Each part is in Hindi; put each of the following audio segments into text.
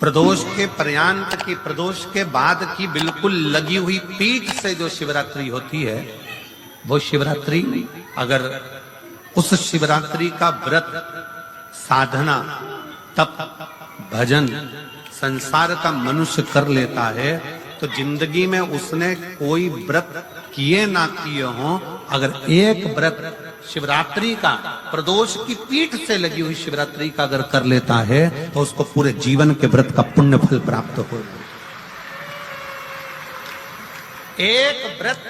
प्रदोष के पर्यांत की, प्रदोष के बाद की बिल्कुल लगी हुई पीठ से जो शिवरात्रि होती है, वो शिवरात्रि अगर उस शिवरात्रि का व्रत, साधना, तप, भजन, संसार का मनुष्य कर लेता है तो जिंदगी में उसने कोई व्रत किए ना किए हो, अगर एक व्रत शिवरात्रि का, प्रदोष की पीठ से लगी हुई शिवरात्रि का अगर कर लेता है तो उसको पूरे जीवन के व्रत का पुण्य फल प्राप्त हो। एक व्रत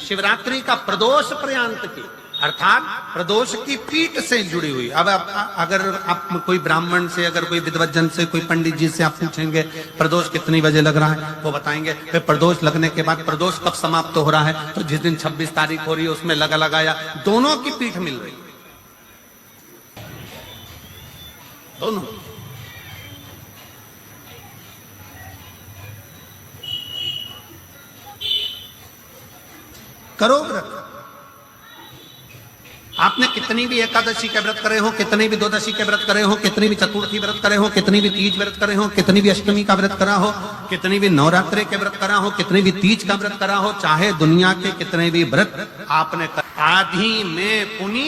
शिवरात्रि का प्रदोष पर्यंत की, अर्थात प्रदोष की पीठ से जुड़ी हुई। अब अगर आप कोई ब्राह्मण से, अगर कोई विद्वज्जन से, कोई पंडित जी से आप पूछेंगे प्रदोष कितनी बजे लग रहा है, वो बताएंगे। फिर प्रदोष लगने के बाद प्रदोष कब समाप्त हो रहा है, तो जिस दिन 26 तारीख हो रही है उसमें लगाया, दोनों की पीठ मिल रही, दोनों। करो व्रत। आपने कितनी भी एकादशी के व्रत करे हो, कितनी भी द्वादशी के व्रत करे हो, कितनी भी चतुर्थी व्रत करे हो, कितनी भी तीज व्रत करे हो, कितनी भी अष्टमी का व्रत करा हो, कितनी भी नवरात्रि के व्रत करा हो, कितनी भी तीज का व्रत करा हो, चाहे दुनिया के कितने भी व्रत आपने आधी में पुनी।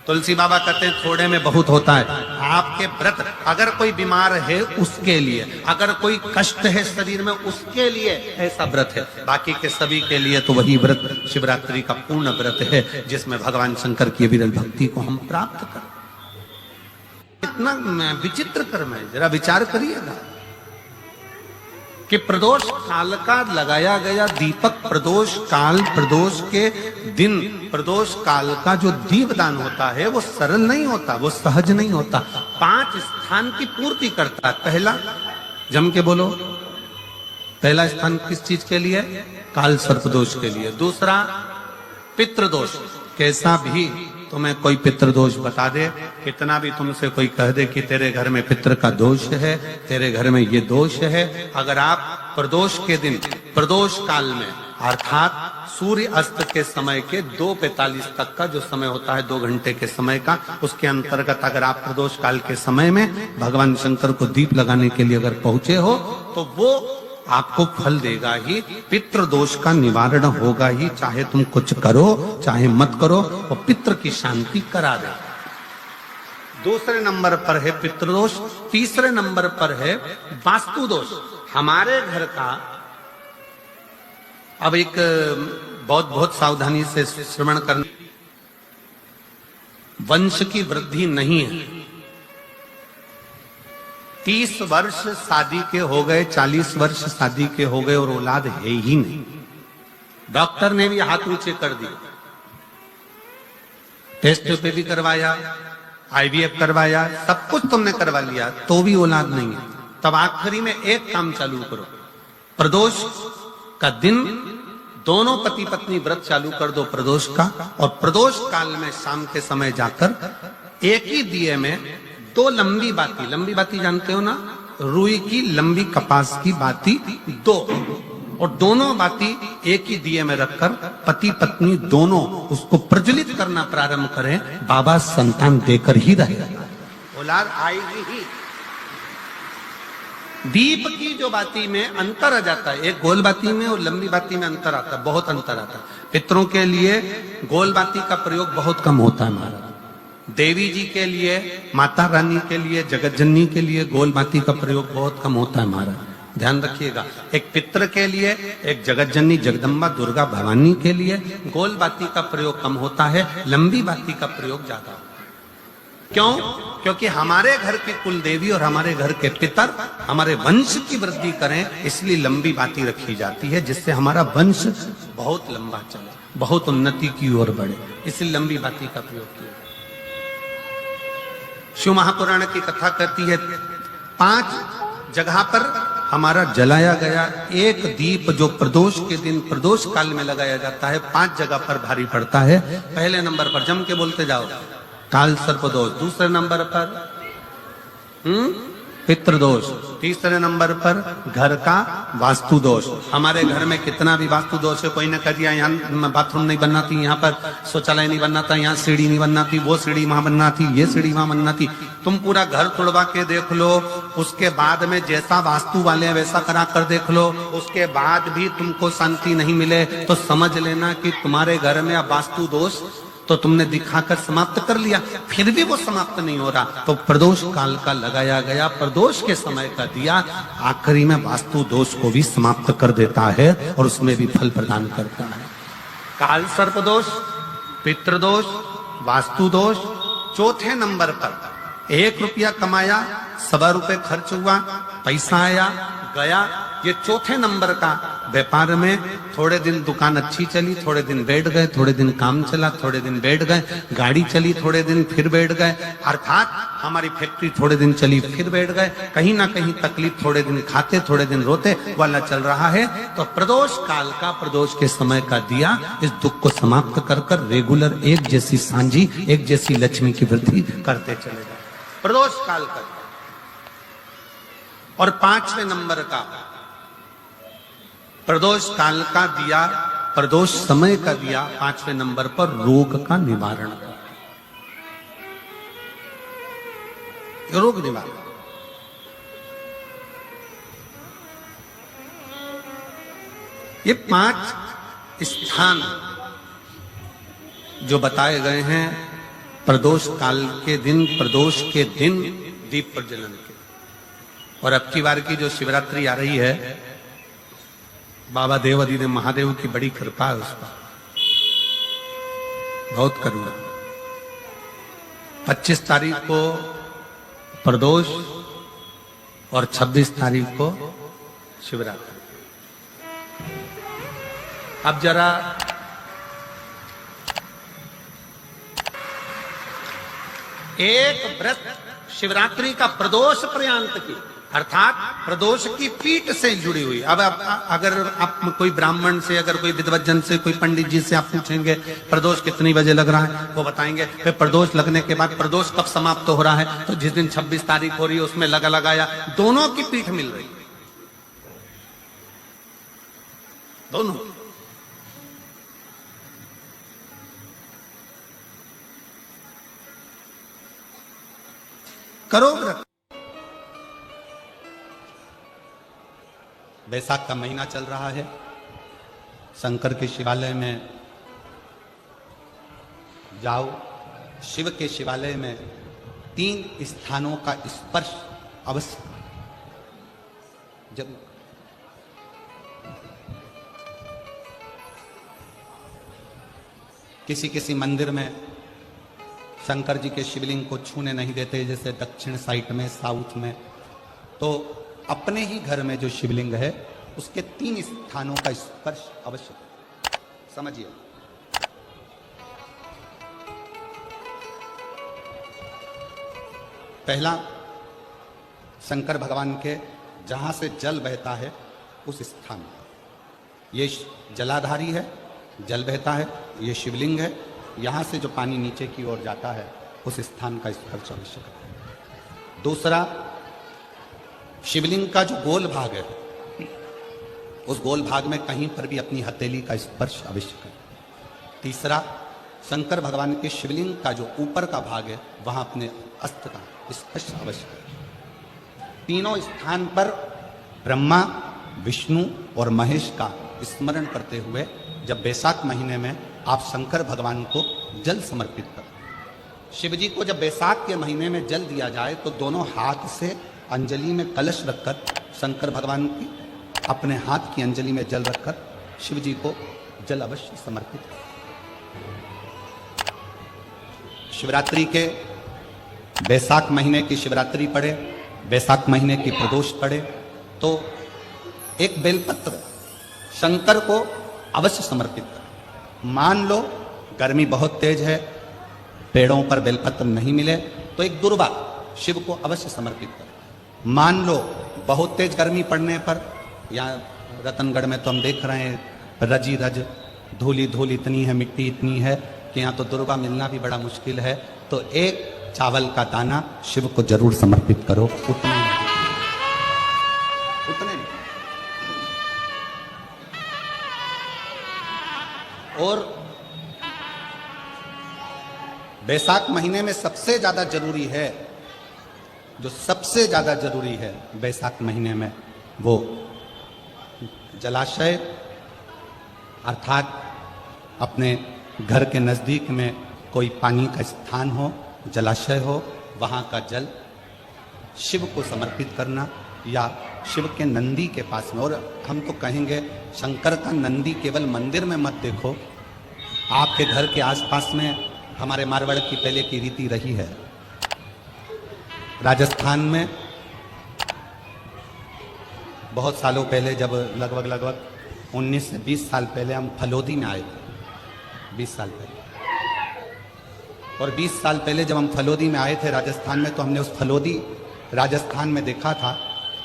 तुलसी बाबा कहते हैं थोड़े में बहुत होता है। आपके व्रत, अगर कोई बीमार है उसके लिए, अगर कोई कष्ट है शरीर में उसके लिए ऐसा व्रत है, बाकी के सभी के लिए तो वही व्रत शिवरात्रि का पूर्ण व्रत है जिसमें भगवान शंकर की विरल भक्ति को हम प्राप्त करें। इतना विचित्र कर्म है, जरा विचार करिएगा कि प्रदोष काल का लगाया गया दीपक, प्रदोष काल, प्रदोष के दिन, प्रदोष काल का जो दीपदान होता है वो सरल नहीं होता, वो सहज नहीं होता। 5 स्थान की पूर्ति करता है। पहला, जम के बोलो, पहला स्थान किस चीज के लिए? काल सर्पदोष के लिए। दूसरा, पितृदोष। कैसा भी तुम्हें कोई पितृदोष बता दे, कितना भी तुमसे कोई कह दे कि तेरे घर में पितृ का दोष है, तेरे घर में ये दोष है, अगर आप प्रदोष के दिन, प्रदोष काल में, अर्थात सूर्य अस्त के समय के 2:45 तक का जो समय होता है, 2 घंटे के समय का, उसके अंतर्गत अगर आप प्रदोष काल के समय में भगवान शंकर को दीप लगाने के लिए अगर पहुंचे हो तो वो आपको फल देगा ही, पितृदोष का निवारण होगा ही। चाहे तुम कुछ करो चाहे मत करो, वो पितृ की शांति करा दे। दूसरे नंबर पर है पितृदोष। तीसरे नंबर पर है वास्तु दोष। हमारे घर का, अब एक बहुत सावधानी से श्रवण करना, वंश की वृद्धि नहीं है। 30 वर्ष शादी के हो गए, 40 वर्ष शादी के हो गए और औलाद है ही नहीं। डॉक्टर ने भी हाथ ऊंचे कर दिए, टेस्ट पे भी करवाया, IVF करवाया, सब कुछ तुमने करवा लिया, तो भी औलाद नहीं है। तब आखिरी में एक काम चालू करो, प्रदोष का दिन दोनों पति पत्नी व्रत चालू कर दो प्रदोष का, और प्रदोष काल में शाम के समय जाकर एक ही दिए में 2 लंबी बाती जानते हो ना, रुई की लंबी कपास की बाती 2, और दोनों बाती एक ही दिए में रखकर पति पत्नी दोनों उसको प्रज्वलित करना प्रारंभ करें। बाबा संतान देकर ही रहेगा, औलाद आएगी ही। दीप की जो बाती में अंतर आ जाता है, एक गोल बाती में और लंबी बाती में अंतर आता है, बहुत अंतर आता है। पितरों के लिए गोल बाती का प्रयोग बहुत कम होता है महाराज। देवी जी के लिए, माता रानी के लिए, जगत जननी के लिए गोल बाती का प्रयोग बहुत कम होता है महाराज, ध्यान रखिएगा। एक पितृ के लिए, एक जगत जननी जगदम्बा दुर्गा भवानी के लिए गोल बाती का प्रयोग कम होता है, लंबी बाती का प्रयोग ज्यादा होता है। क्यों? क्योंकि हमारे घर की कुल देवी और हमारे घर के पितर हमारे वंश की वृद्धि करें, इसलिए लंबी बाती रखी जाती है, जिससे हमारा वंश बहुत लंबा चले, बहुत उन्नति की ओर बढ़े, इसलिए लंबी बाती का प्रयोग किया। शिव महापुराण की कथा कहती है 5 जगह पर हमारा जलाया गया एक दीप जो प्रदोष के दिन, प्रदोष काल में लगाया जाता है, 5 जगह पर भारी पड़ता है। पहले नंबर पर, जम के बोलते जाओ, काल सर्पदोष। दूसरे नंबर पर पितृदोष। तीसरे नंबर पर घर का वास्तु दोष। हमारे घर में कितना भी वास्तु दोष है, कोई ने कह दिया यहाँ बाथरूम नहीं बनना थी, यहाँ पर शौचालय नहीं बनना था, यहाँ सीढ़ी नहीं बनना थी, वो सीढ़ी वहां बनना थी, ये सीढ़ी वहां बनना थी। तुम पूरा घर तुड़वा के देख लो, उसके बाद में जैसा वास्तु वाले हैं वैसा करा कर देख लो, उसके बाद भी तुमको शांति नहीं मिले तो समझ लेना कि तुम्हारे घर में अब वास्तु दोष तो तुमने दिखाकर समाप्त कर लिया, फिर भी वो समाप्त नहीं हो रहा तो प्रदोष काल का लगाया गया प्रदोष के समय का दिया आखिरी में वास्तु दोष को भी समाप्त कर देता है और उसमें भी फल प्रदान करता है। काल सर्प दोष, पितृदोष, वास्तु दोष। चौथे नंबर पर 1 रुपया कमाया, 1.25 रुपए खर्च हुआ, पैसा आया गया। ये चौथे नंबर का व्यापार में थोड़े दिन दुकान अच्छी चली, थोड़े दिन बैठ गए, थोड़े दिन काम चला, थोड़े दिन बैठ गए, गाड़ी चली थोड़े दिन फिर बैठ गए, अर्थात हमारी फैक्ट्री थोड़े दिन चली फिर बैठ गए, कहीं ना कहीं तकलीफ, थोड़े दिन खाते थोड़े दिन रोते वाला चल रहा है। तो प्रदोष काल का प्रदोष के समय का दिया इस दुख को समाप्त कर कर रेगुलर एक जैसी सांझी, एक जैसी लक्ष्मी की वृद्धि करते चले गए प्रदोष काल का। और 5वें नंबर का प्रदोष काल का दिया, प्रदोष समय का दिया 5वें नंबर पर रोग का निवारण का, रोग निवारण। ये 5 स्थान जो बताए गए हैं प्रदोष काल के दिन, प्रदोष के दिन दीप प्रज्वलन के। और अब की बार की जो शिवरात्रि आ रही है, बाबा देवादिदेव महादेव की बड़ी कृपा है उस पर, बहुत करुणा। 25 तारीख को प्रदोष और 26 तारीख को शिवरात्रि। अब जरा एक व्रत शिवरात्रि का प्रदोष पर्यंत की, अर्थात प्रदोष की पीठ से जुड़ी हुई। अब अगर आप कोई ब्राह्मण से, अगर कोई विद्वज्जन से, कोई पंडित जी से आप पूछेंगे प्रदोष कितनी बजे लग रहा है, वो बताएंगे। फिर प्रदोष लगने के बाद प्रदोष कब समाप्त हो रहा है, तो जिस दिन 26 तारीख हो रही है उसमें लगाया, दोनों की पीठ मिल रही, दोनों। करो व्रत। बैसाख का महीना चल रहा है, शंकर के शिवालय में जाओ, शिव के शिवालय में 3 स्थानों का स्पर्श अवश्य जरूर। किसी मंदिर में शंकर जी के शिवलिंग को छूने नहीं देते, जैसे दक्षिण साइड में, साउथ में, तो अपने ही घर में जो शिवलिंग है उसके 3 स्थानों का स्पर्श अवश्य समझिए। पहला, शंकर भगवान के जहां से जल बहता है उस स्थान, ये जलाधारी है, जल बहता है, ये शिवलिंग है, यहां से जो पानी नीचे की ओर जाता है उस स्थान का स्पर्श अवश्य करें। दूसरा, शिवलिंग का जो गोल भाग है उस गोल भाग में कहीं पर भी अपनी हथेली का स्पर्श अवश्य करें। तीसरा, शंकर भगवान के शिवलिंग का जो ऊपर का भाग है वहां अपने अस्त्र का स्पर्श अवश्य करें। तीनों स्थान पर ब्रह्मा, विष्णु और महेश का स्मरण करते हुए जब बैसाख महीने में आप शंकर भगवान को जल समर्पित करें। शिव जी को जब बैसाख के महीने में जल दिया जाए तो दोनों हाथ से अंजलि में कलश रखकर शंकर भगवान की अपने हाथ की अंजलि में जल रखकर शिव जी को जल अवश्य समर्पित करें। शिवरात्रि के बैसाख महीने की शिवरात्रि पड़े, बैसाख महीने की प्रदोष पड़े तो एक बेलपत्र शंकर को अवश्य समर्पित करें। मान लो गर्मी बहुत तेज है, पेड़ों पर बेलपत्र नहीं मिले तो एक दुर्वा शिव को अवश्य समर्पित करें। मान लो बहुत तेज गर्मी पड़ने पर, यहाँ रतनगढ़ में तो हम देख रहे हैं रजी रज धूली धूल इतनी है, मिट्टी इतनी है कि यहाँ तो दुर्वा मिलना भी बड़ा मुश्किल है, तो एक चावल का दाना शिव को जरूर समर्पित करो, उतना ही और बैसाख महीने में सबसे ज्यादा जरूरी है, जो सबसे ज्यादा जरूरी है बैसाख महीने में, वो जलाशय अर्थात अपने घर के नजदीक में कोई पानी का स्थान हो, जलाशय हो, वहां का जल शिव को समर्पित करना या शिव के नंदी के पास में। और हम तो कहेंगे शंकर का नंदी केवल मंदिर में मत देखो, आपके घर के आसपास में हमारे मारवाड़ की पहले की रीति रही है। राजस्थान में बहुत सालों पहले, जब लगभग 19 से 20 साल पहले हम फलोदी में आए थे, 20 साल पहले, और 20 साल पहले जब हम फलोदी में आए थे राजस्थान में, तो हमने उस फलोदी राजस्थान में देखा था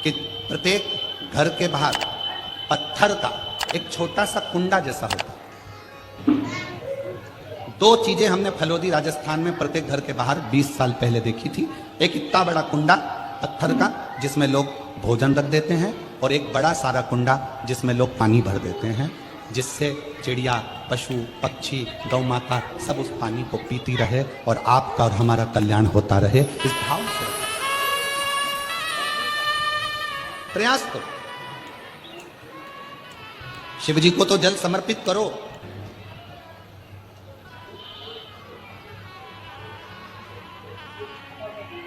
कि प्रत्येक घर के बाहर पत्थर का एक छोटा सा कुंडा जैसा होता। दो चीजें हमने फलोदी राजस्थान में प्रत्येक घर के बाहर 20 साल पहले देखी थी। एक इतना बड़ा कुंडा पत्थर का जिसमें लोग भोजन रख देते हैं, और एक बड़ा सारा कुंडा जिसमें लोग पानी भर देते हैं, जिससे चिड़िया, पशु, पक्षी, गौ माता सब उस पानी को पीती रहे और आपका और हमारा कल्याण होता रहे। इस भाव से प्रयास करो। शिव जी को तो जल समर्पित करो,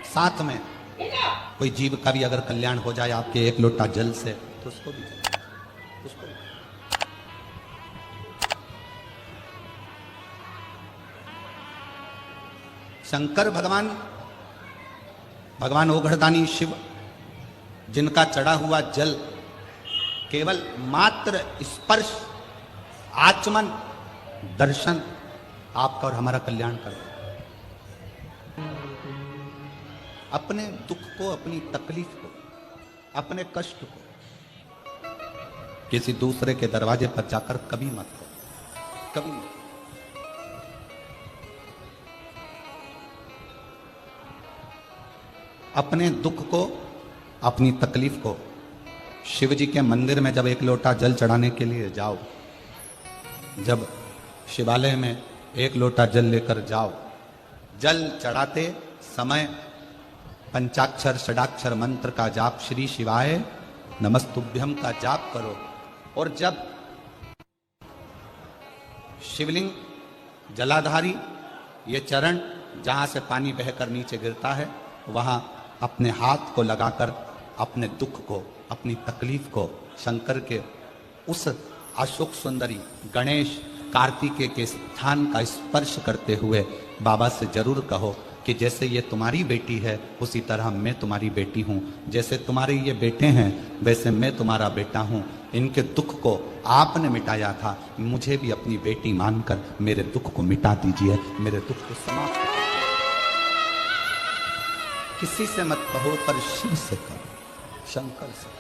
साथ में कोई जीव का भी अगर कल्याण हो जाए आपके एक लोटा जल से, तो उसको भी शंकर भगवान ओघड़दानी शिव, जिनका चढ़ा हुआ जल केवल मात्र स्पर्श, आचमन, दर्शन आपका और हमारा कल्याण करे। अपने दुख को, अपनी तकलीफ को, अपने कष्ट को किसी दूसरे के दरवाजे पर जाकर कभी मत करो, कभी मत। अपने दुख को, अपनी तकलीफ को शिव जी के मंदिर में जब एक लोटा जल चढ़ाने के लिए जाओ, जब शिवालय में एक लोटा जल लेकर जाओ, जल चढ़ाते समय पंचाक्षर षडाक्षर मंत्र का जाप, श्री शिवाय नमस्तुभ्यम का जाप करो। और जब शिवलिंग जलाधारी, ये चरण जहां से पानी बहकर नीचे गिरता है, वहां अपने हाथ को लगाकर अपने दुख को, अपनी तकलीफ को शंकर के उस अशोक सुंदरी गणेश कार्तिकेय के स्थान का स्पर्श करते हुए बाबा से जरूर कहो कि जैसे ये तुम्हारी बेटी है, उसी तरह मैं तुम्हारी बेटी हूँ। जैसे तुम्हारे ये बेटे हैं, वैसे मैं तुम्हारा बेटा हूँ। इनके दुख को आपने मिटाया था, मुझे भी अपनी बेटी मानकर मेरे दुख को मिटा दीजिए, मेरे दुख को समाप्त। किसी से मत कहो, पर शिव से कहो, शंकर से कहो।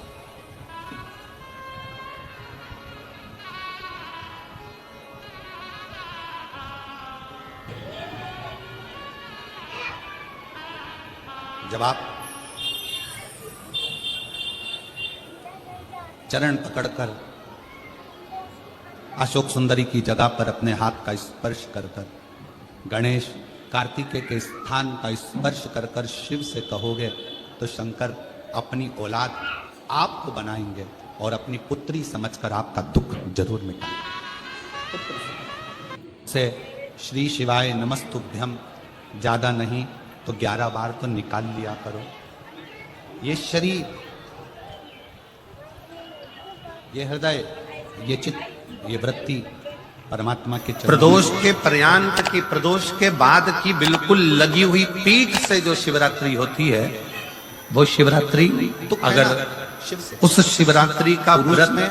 जब आप चरण पकड़कर अशोक सुंदरी की जगह पर अपने हाथ का स्पर्श कर कर, गणेश कार्तिकेय के स्थान का स्पर्श कर कर शिव से कहोगे, तो शंकर अपनी औलाद आपको बनाएंगे और अपनी पुत्री समझकर आपका दुख जरूर मिटाएंगे। से श्री शिवाय नमस्तुभ्यम ज्यादा नहीं तो 11 बार तो निकाल लिया करो। ये शरीर, ये हृदय, ये चित्त, ये वृत्ति परमात्मा के प्रदोष के पर्यांत की, प्रदोष के बाद की बिल्कुल लगी हुई पीठ से जो शिवरात्रि होती है, वो शिवरात्रि तो अगर उस शिवरात्रि का व्रत में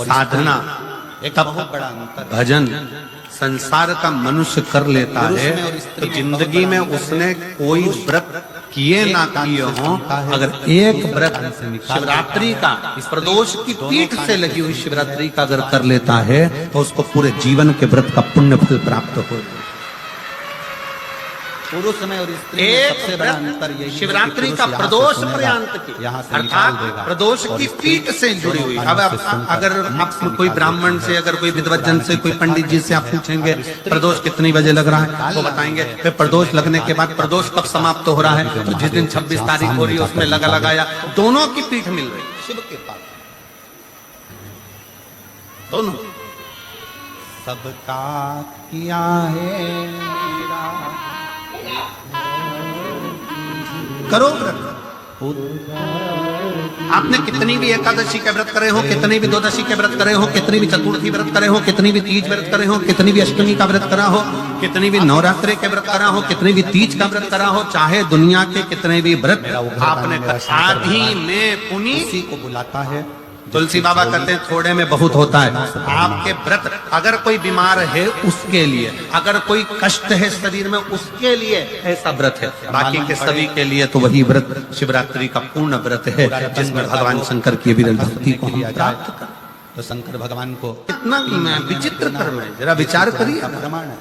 साधना, एक बहुत बड़ा अंतर, भजन संसार का मनुष्य कर लेता है, तो जिंदगी में उसने कोई व्रत किए ना किए हों, अगर एक व्रत शिवरात्रि का, प्रदोष की पीठ से लगी हुई शिवरात्रि का अगर कर लेता है, तो उसको पूरे जीवन के व्रत का पुण्य फल प्राप्त हो। पुरुष में और स्त्री में एक सबसे बड़ा अंतर यही है कि शिवरात्रि पुरुष का यहाँ से प्रदोष सुनेगा, पर्यंत की यहाँ से निकाल अर्थात देगा, प्रदोष और की स्त्री पीठ से जुड़ी हुई। अब कानों से सुनकर अगर मुख आप से कोई निकाल ब्राह्मण देती से, है। अगर कोई विद्वज्जन से, कोई पंडित जी से आप पूछेंगे प्रदोष कितनी बजे लग रहा है, तो बताएंगे फिर प्रदोष लगने के बाद प्रदोष कब समाप्त हो रहा है, तो जिस दिन 26 तारीख हो रही है उसमें लगा लगाया। दोनों की पीठ मिल रही, शिव के पास दोनों। सबका किया है मेरा करो व्रत। आपने कितनी भी एकादशी के व्रत करे हो, कितनी भी द्वादशी के व्रत करे हो, कितनी भी चतुर्थी व्रत करे हो, कितनी भी तीज व्रत करे हो, कितनी भी अष्टमी का व्रत करा हो, कितनी भी नवरात्रि के व्रत करा हो, कितनी भी तीज का व्रत करा हो, चाहे दुनिया के कितने भी व्रत आपने आधी में पुनी उसी को बुलाता है। तुलसी बाबा कहते हैं थोड़े में बहुत होता है। आपके व्रत, अगर कोई बीमार है उसके लिए, अगर कोई कष्ट है शरीर में उसके लिए ऐसा व्रत है, बाकी के सभी के लिए तो वही व्रत शिवरात्रि का पूर्ण व्रत है, जिसमें भगवान शंकर की विरल भक्ति को हम प्राप्त करें। तो शंकर भगवान को कितना विचित्र कर्म है, जरा विचार करिए प्रमाण है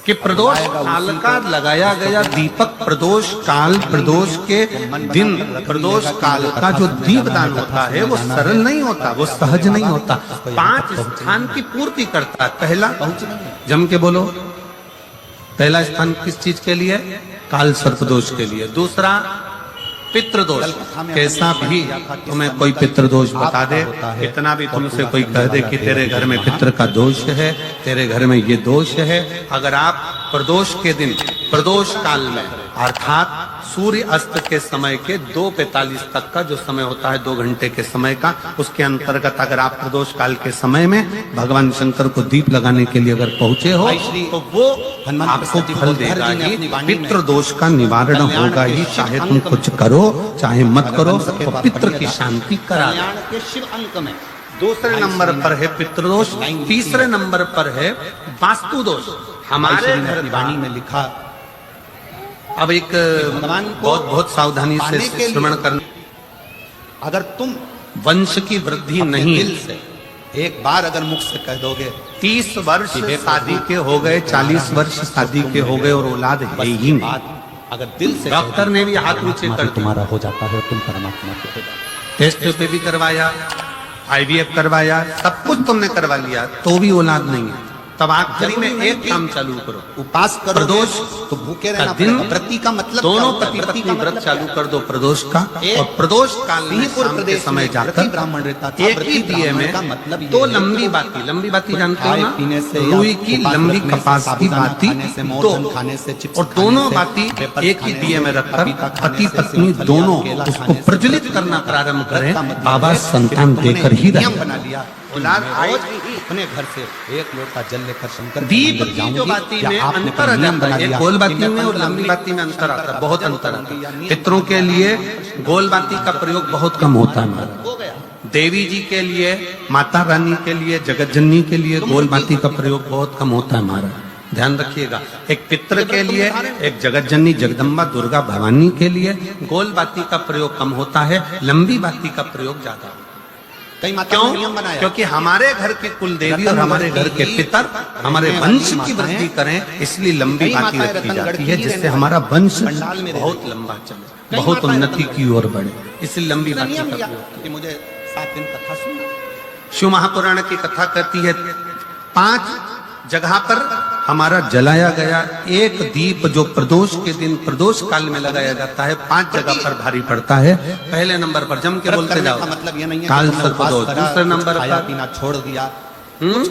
कि प्रदोष काल का लगाया गया दीपक, प्रदोष काल, प्रदोष के दिन, प्रदोष काल का जो दीपदान होता है वो सरल नहीं होता, वो सहज नहीं होता। 5 स्थान की पूर्ति करता है। पहला जम के बोलो, पहला स्थान किस चीज के लिए? काल सर्पदोष के लिए। दूसरा पितृदोष, कैसा भी तुम्हें कोई पितृदोष बता दे, इतना भी तुमसे कोई कह दे कि तेरे घर में पितृ का दोष है, तेरे घर में ये दोष है, अगर आप प्रदोष के दिन, प्रदोष काल में अर्थात सूर्य अस्त के समय के 2:45 तक का जो समय होता है, 2 घंटे के समय का, उसके अंतर्गत अगर आप प्रदोष काल के समय में भगवान शंकर को दीप लगाने के लिए अगर पहुंचे हो तो वो आपको फल देगा ही, पितृ दोष का निवारण होगा ही। चाहे तुम कुछ करो चाहे मत करो, तो पितृ की शांति करा। के शिव अंक में दूसरे नंबर पर है पितृदोष, तीसरे नंबर पर है वास्तु दोष। हमारे घर वाणी में लिखा, अब एक भगवान को बहुत सावधानी से श्रवण करना, अगर तुम वंश की वृद्धि नहीं दिल से एक बार अगर मुख से कह दोगे 30 वर्ष शादी के हो गए, 40 वर्ष शादी के हो गए और औलाद है ही नहीं, अगर दिल से डॉक्टर ने भी हाथ नीचे कर तुम्हारा हो जाता है, तुम परमात्मा के हो जाते। टेस्ट पे भी करवाया, IVF करवाया, सब कुछ तुमने करवा लिया, तो भी औलाद नहीं है। तब आखिरी में एक काम चालू करो, उपास करो, प्रदोष तो भूखे रहना दिन, पड़ेगा। व्रती का मतलब दोनों पति पत्नी व्रत चालू कर दो प्रदोष का, और प्रदोष काल में शाम के समय जाकर ब्राह्मण रहता था, एक ही दिए में मतलब 2 लंबी बाती, लंबी बाती जानते हो ना, पीने से, रुई की लंबी कपास की बाती, मोदन खाने से, चिप्स और दोनों बाती एक ही दिए में रखकर पति पत्नी दोनों उसको प्रज्वलित करना प्रारंभ करें, बाबा संतान देकर ही बना लिया। औलाद आए अपने घर से एक लोटा जल लेकर शंकर दीप की जो बाती में अंतर आ जाता है, एक गोल बाती में और लंबी बाती में अंतर आता है, बहुत अंतर आता है। पितरों के लिए गोल बाती का प्रयोग बहुत कम होता है, देवी जी के लिए, माता रानी के लिए, जगत जननी के लिए गोल बाती का प्रयोग बहुत कम होता है हमारा, ध्यान रखिएगा। एक पितृ के लिए, एक जगत जननी जगदम्बा दुर्गा भवानी के लिए गोल बाती का प्रयोग कम होता है, लंबी बाती का प्रयोग ज्यादा। क्यों? क्योंकि हमारे घर के कुल देवी और हमारे घर के पितर हमारे वंश की वृद्धि करें, इसलिए लंबी बाती रखी जाती है, जिससे हमारा वंश बहुत लंबा चले, बहुत उन्नति की ओर बढ़े, इसलिए लंबी बाती का प्रयोग। मुझे 7 दिन कथा सुना। शिव महापुराण की कथा कहती है 5 जगह पर हमारा जलाया गया एक दीप जो प्रदोष के दिन प्रदोष काल में लगाया जाता है, 5 जगह पर भारी पड़ता है। पहले नंबर पर जम के बोलते जाओ, मतलब ये नहीं है काल सर्पदोष। दूसरे नंबर पर पीना छोड़ दिया,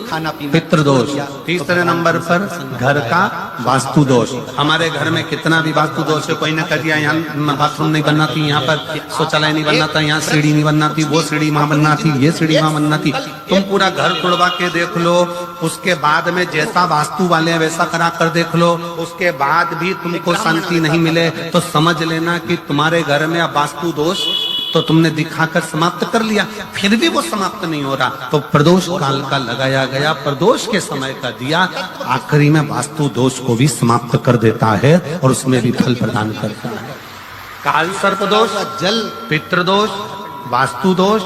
खाना पीना पितृदोष। तीसरे नंबर पर घर का वास्तु दोष। हमारे घर में कितना भी वास्तु दोष है, कोई ने कह दिया यहाँ बाथरूम नहीं बनना थी, यहाँ पर शौचालय नहीं बनना था, यहाँ सीढ़ी नहीं बनना थी, वो सीढ़ी वहां बनना थी, ये सीढ़ी वहां बनना थी। तुम पूरा घर तुड़वा के देख लो, उसके बाद में जैसा वास्तु वाले वैसा करा कर देख लो, उसके बाद भी तुमको शांति नहीं मिले तो समझ लेना कि तुम्हारे घर में अब वास्तु दोष तो तुमने दिखाकर समाप्त कर लिया, फिर भी वो समाप्त नहीं हो रहा, तो प्रदोष काल का लगाया गया प्रदोष के समय का दिया आखिरी में वास्तु दोष को भी समाप्त कर देता है और उसमें भी फल प्रदान करता है। काल सर्प दोष, जल, पितृदोष, वास्तु दोष।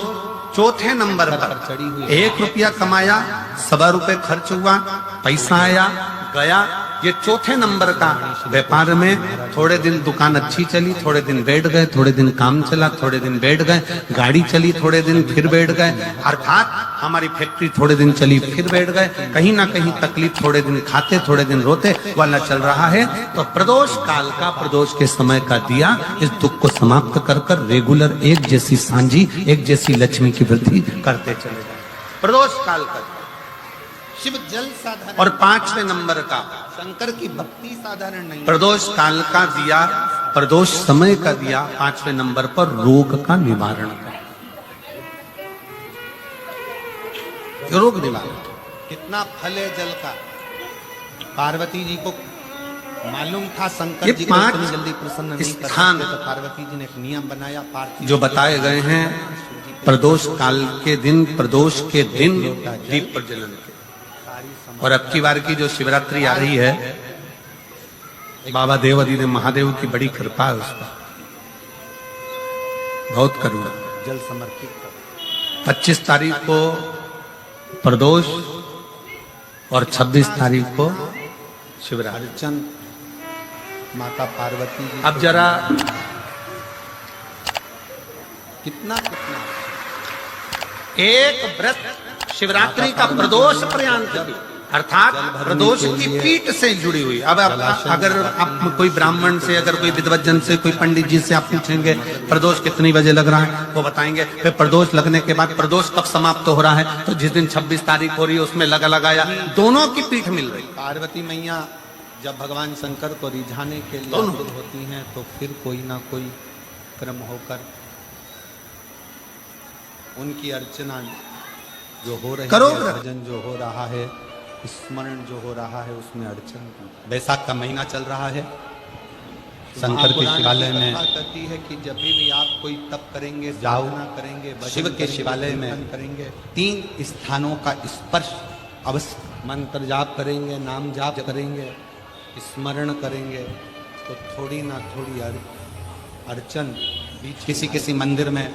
चौथे नंबर पर 1 रुपया कमाया, 1.25 रुपए खर्च हुआ, पैसा आया गया, ये चौथे नंबर का व्यापार में थोड़े दिन दुकान अच्छी चली, थोड़े दिन बैठ गए, थोड़े दिन काम चला, थोड़े दिन बैठ गए, गाड़ी चली, थोड़े दिन फिर बैठ गए, अर्थात हमारी फैक्ट्री थोड़े दिन चली फिर बैठ गए, कहीं ना कहीं तकलीफ, थोड़े दिन खाते थोड़े दिन रोते वाला चल रहा है। तो प्रदोष काल का, प्रदोष के समय का दिया इस दुख को समाप्त कर कर रेगुलर एक जैसी सांझी, एक जैसी लक्ष्मी की वृद्धि करते चले जाए। प्रदोष काल का शिव जल साधारण और 5वें नंबर का शंकर की भक्ति साधारण नहीं। प्रदोष काल का दिया, प्रदोष समय का दिया 5वें नंबर पर रोग का निवारण का, रोग निवारण। कितना फल है जल का। पार्वती जी को मालूम था शंकर ये जी को 5 इतनी जल्दी प्रसन्न नहीं कर स्थान सकते, तो पार्वती जी ने एक नियम बनाया। पार्थिव जो बताए गए हैं प्रदोष काल के दिन, प्रदोष के दिन दीप प्रज्वलन के। और अब की बार की जो शिवरात्रि आ रही है, बाबा देवादिदेव महादेव की बड़ी कृपा है उस पर, बहुत करुणा। जल समर्पित कर 25 तारीख को प्रदोष और 26 तारीख को शिवरात्रि। अर्चन माता पार्वती जी अब जरा कितना कितना एक व्रत शिवरात्रि का प्रदोष पर्यंत भी, अर्थात प्रदोष की पीठ से जुड़ी हुई। अब अगर आप कोई ब्राह्मण से, अगर कोई विद्वज्जन से, कोई पंडित जी से आप पूछेंगे प्रदोष कितनी बजे लग रहा है, वो बताएंगे। फिर प्रदोष लगने के बाद प्रदोष कब समाप्त हो रहा है, तो जिस दिन 26 तारीख हो रही है उसमें लगाया दोनों की पीठ मिल रही। पार्वती मैया जब भगवान शंकर को रिझाने के लिए दोनों आतुर होती हैं, तो फिर कोई ना कोई क्रम होकर उनकी अर्चना जो हो रही करो। है, भजन जो हो रहा है, स्मरण जो हो रहा है, उसमें अर्चन की। बैसाख का महीना चल रहा है, शंकर के शिवालय में कहती है कि जब भी आप कोई तप करेंगे, साधना करेंगे, शिव के शिवालय में करेंगे, 3 स्थानों का स्पर्श अवश्य। मंत्र जाप करेंगे, नाम जाप करेंगे, स्मरण करेंगे, तो थोड़ी ना थोड़ी अर्चन। किसी किसी मंदिर में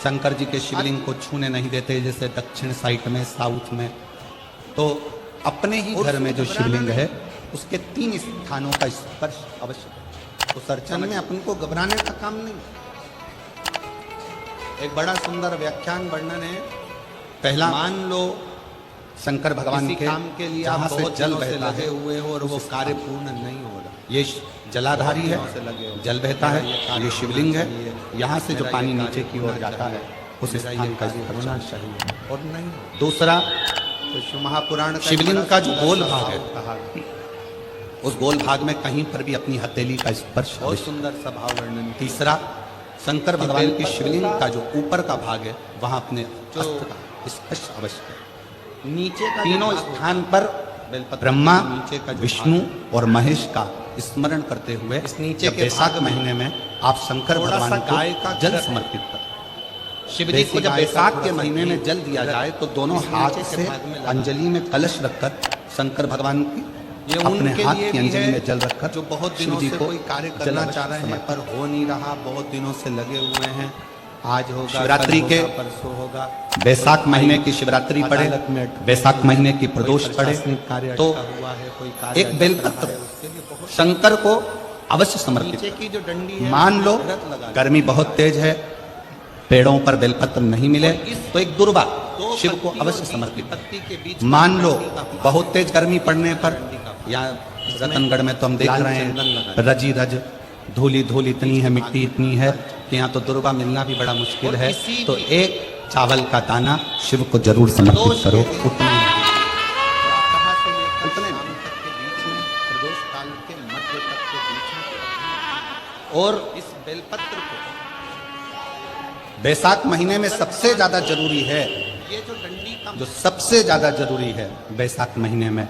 शंकर जी के शिवलिंग को छूने नहीं देते, जैसे दक्षिण साइड में, साउथ में। तो अपने ही घर में जो शिवलिंग है उसके 3 स्थानों का स्पर्श अवश्य। उस अर्चन में अपन को घबराने का काम नहीं। एक बड़ा सुंदर व्याख्यान वर्णन है। पहला, मान लो शंकर भगवान के काम के लिए आप बहुत जल लगे हुए हो और वो कार्य पूर्ण नहीं हो रहा। ये जलाधारी है, जल बहता है, ये शिवलिंग है। यहाँ से जो पानी नीचे की ओर जाता है उस स्थान का होना चाहिए और नहीं। दूसरा, तो शिव महापुराण शिवलिंग का जो गोल भाग है, उस गोल भाग में कहीं पर भी अपनी हथेली का स्पर्श, बहुत सुंदर सा भाव वर्णन। तीसरा, शंकर भगवान की शिवलिंग का जो ऊपर का भाग है, वहां अपने हस्त का स्पर्श अवश्य। नीचे का तीनों स्थान पर ब्रह्मा, विष्णु और महेश का स्मरण करते हुए इस नीचे के बैसाख महीने में आप शंकर भगवान को जल समर्पित कर। शिव जी को जब बैसाख के महीने में जल दिया जाए, तो दोनों हाथ से अंजलि में कलश रखकर शंकर भगवान की, ये अपने हाथ की अंजलि में जल रखकर, जो बहुत दिनों से कोई कार्य करना चाह रहे हैं पर हो नहीं रहा, बहुत दिनों से लगे हुए हैं, आज होगा, शिवरात्रि के परसों होगा, बैसाख महीने की शिवरात्रि पड़े, बैसाख महीने की प्रदोष पड़े, तो एक बेलपत्र शंकर को अवश्य समर्पित। मान लो गर्मी बहुत तेज है, पेड़ों पर बेलपत्र नहीं मिले, तो एक दुर्वा शिव को अवश्य समर्पित। मान लो बहुत तेज गर्मी पड़ने पर, या रतनगढ़ में तो हम देख रहे हैं रजी रज, धूली धूली इतनी है, मिट्टी इतनी है कि यहाँ तो दुर्वा मिलना भी बड़ा मुश्किल है। तो एक चावल का दाना शिव को जरूर समर्पित करो। उतने और इस बेलपत्र को बैसाख महीने में सबसे ज्यादा जरूरी है, ये जो डंडी का जो सबसे ज्यादा जरूरी है बैसाख महीने में